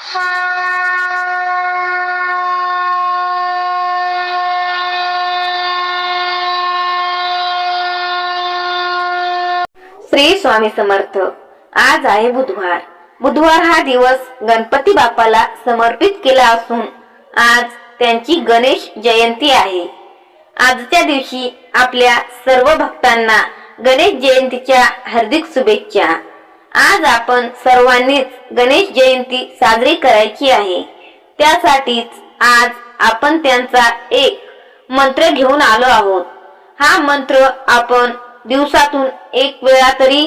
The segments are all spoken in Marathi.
श्री स्वामी समर्थ। आज आहे बुधवार। बुधवार हा दिवस गणपती बाप्पाला समर्पित केला असून आज त्यांची गणेश जयंती आहे। आजच्या दिवशी आपल्या सर्व भक्तांना गणेश जयंतीच्या हार्दिक शुभेच्छा। आज आपण सर्वांनीच गणेश जयंती साजरी करायची आहे। त्यासाठीच आज आपण त्यांचा एक मंत्र घेऊन आलो आहोत। हा मंत्र आपण दिवसातून एक वेळा तरी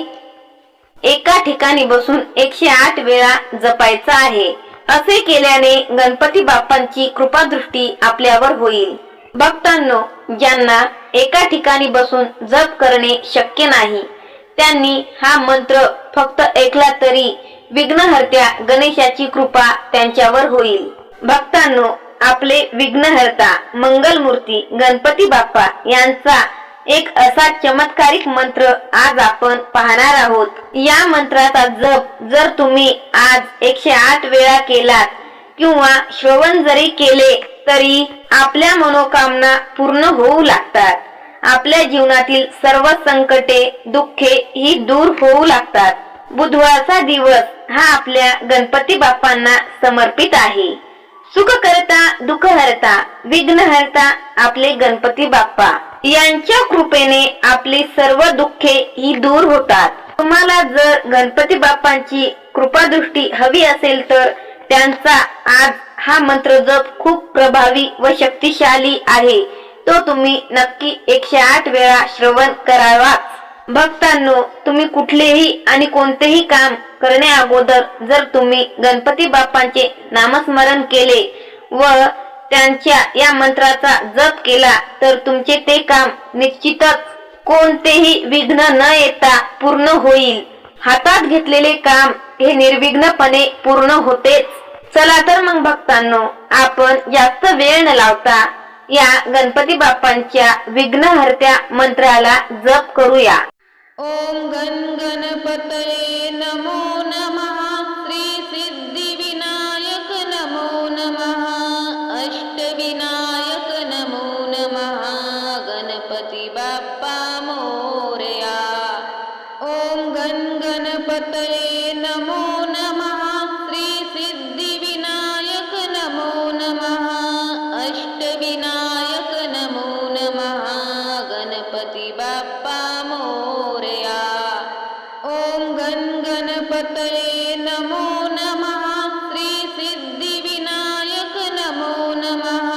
एका ठिकाणी बसून 108 वेळा जपायचा आहे। असे केल्याने गणपती बाप्पांची कृपादृष्टी आपल्यावर होईल। भक्तांनो, ज्यांना एका ठिकाणी बसून जप करणे शक्य नाही त्यांनी हा मंत्र फक्त ऐकला तरी विघ्नहर्त्या गणेशाची कृपा त्यांच्यावर होईल। भक्तांनो, आपले विघ्नहर्ता मंगलमूर्ती गणपती बाप्पा यांचा एक असा चमत्कारिक मंत्र आज आपण पाहणार आहोत। या मंत्राचा जप जर तुम्ही आज 108 वेळा केलात किंवा श्रवण जरी केले तरी आपल्या मनोकामना पूर्ण होऊ लागतात। आपल्या जीवनातील सर्व संकटे दुःखे ही दूर होऊ लागतात। बुधवारचा दिवस हा आपल्या गणपती बाप्पांना समर्पित आहे। सुख करता दुःख हरता विघ्नहर्ता आपले गणपती बाप्पा यांच्या कृपेने आपली सर्व दुःखे ही दूर होतात। तुम्हाला जर गणपती बाप्पांची कृपादृष्टी हवी असेल तर त्यांचा आज हा मंत्र जप खूप प्रभावी व शक्तिशाली आहे। तो तुम्ही नक्की 108 वेळा श्रवण करावा। भक्तांनो, तुम्ही कुठलेही आणि कोणतेही काम करण्या अगोदर जर तुम्ही गणपती बाप्पांचे नामस्मरण केले व त्यांच्या या मंत्राचा जप केला तर तुमचे ते काम निश्चितच कोणतेही विघ्न न येता पूर्ण होईल। हातात घेतलेले काम हे निर्विघ्नपणे पूर्ण होतेच। चला तर मग भक्तांनो, आपण जास्त वेळ न लावता या गणपती बाप्पांच्या विघ्नहर्त्या मंत्राला जप करूया। ओम गण गणपतये नमो नमः। श्री सिद्धि विनायक नमो नमः। अष्टविनायक नमो नमः। गणपती बाप्पा मोरया। ओम गण गणपतये नमो नमः। श्री सिद्धि विनायक नमो नमः। अष्टविनायक नमो नमः। गणपती बाप्पा मोरया। ओम गण गणपतये नमो नमः। श्री सिद्धि विनायक नमो नमः।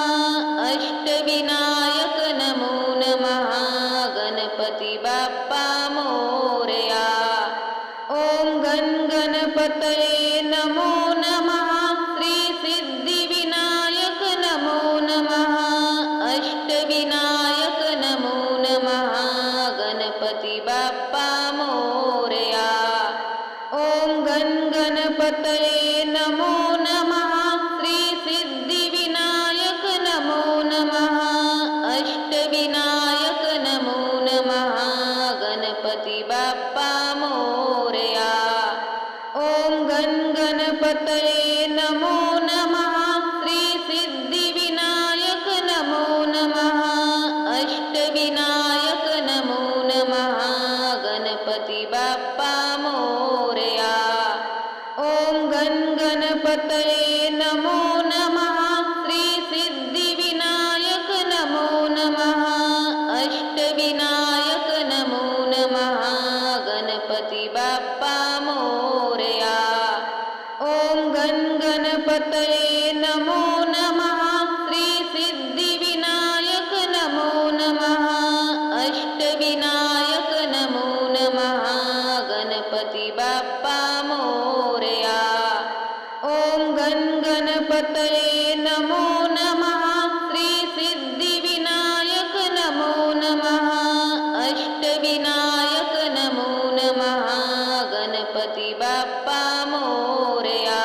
अष्टविनायक नमो नमः। गणपती बाप्पा मोरया। ओम गण गणपतये नमो नमः। श्री सिद्धि विनायक नमो नमः। अष्टविनायक नमो नमः। गणपती बाप्पा मोरया। ओम गण गणपतये नमो नमः। श्री सिद्धि विनायक नमो नमः। अष्टविनायक नमो नमः। गणपती बाप्पा मोरया। ओम गण गणपतये नमो नमः। श्री सिद्धि विनायक नमो नमः। अष्टविनायक नमो नमः। गणपती बाप्पा मोरया। ओम गण गणपतये नमो नमः। श्री सिद्धि विनायक नमो नमः। अष्टविनायक नमो नमः। गणपती बाप्पा मोरया। ओम गण गणपतये नमो नमः। श्री सिद्धि विनायक नमो नमः। अष्टविनायक नमो नमः। गणपती बाप्पा मोरया। ओम गण गणपतये नमो नमः। श्री सिद्धि विनायक नमो नमः। अष्टविनायक नमो नमः। गणपती बाप्पा मोरया।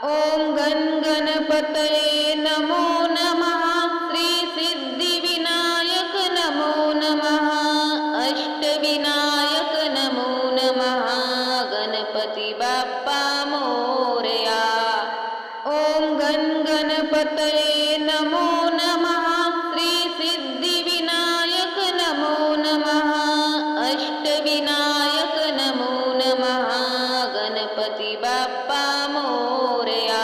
ओम गण गणपतये नमो नमः। श्री सिद्धि विनायक नमो नमः। अष्टविनायक नमो नमः। गणपती बाप्पा मोरया। गणपतये नमो नमः श्री सिद्धिविनायक नमो नमः अष्टविनायक नमो नमः गणपती बाप्पा मोरया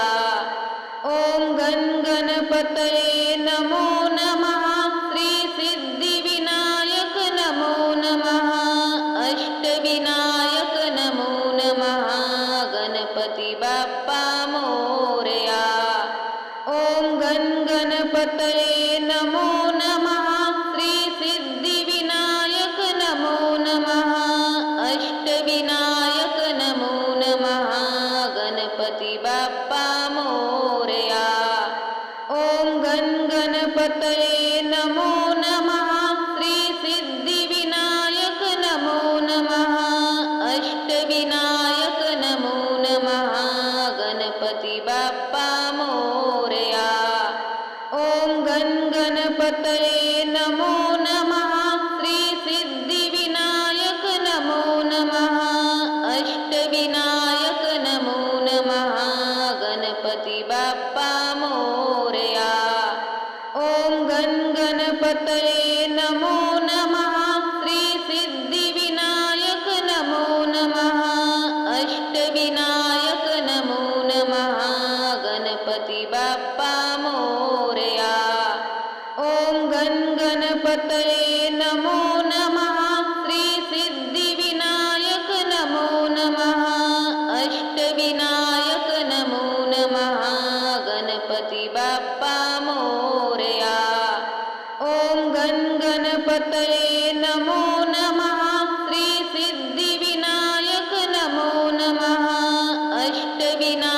ओम गणपतये नमो नमः श्री सिद्धिविनायक नमो नमः अष्टविनायक नमो नमः गणपती बाप्पा मोरया ओम गणपतये नमो नमः श्री सिद्धिविनायक नमो नमः अष्टविनायक नमो नमः गणपती बाप्पा मोरया ओम गणपतये नमो नमः श्री सिद्धिविनायक नमो नमः अष्टविनायक नमो नमः गणपती बाप्पा मोरया ओम गणपतये नमो नमः श्री सिद्धिविनायक नमो नमः अष्टविनायक नमो नमः गणपती बाप्पा मोरया ओम गणपतये नमो नमः श्री सिद्धिविनायक नमो नमः अष्टविनायक नमो नमः गणपती बाप्पा मोरया ओम गणपतये नमो नमः श्री सिद्धिविनायक नमो नमः अष्टविनायक नमो नमः गणपती बाप्पा मोरया ओम गणपतये नमो नमः श्री सिद्धिविनायक नमो नमः अष्टविनायक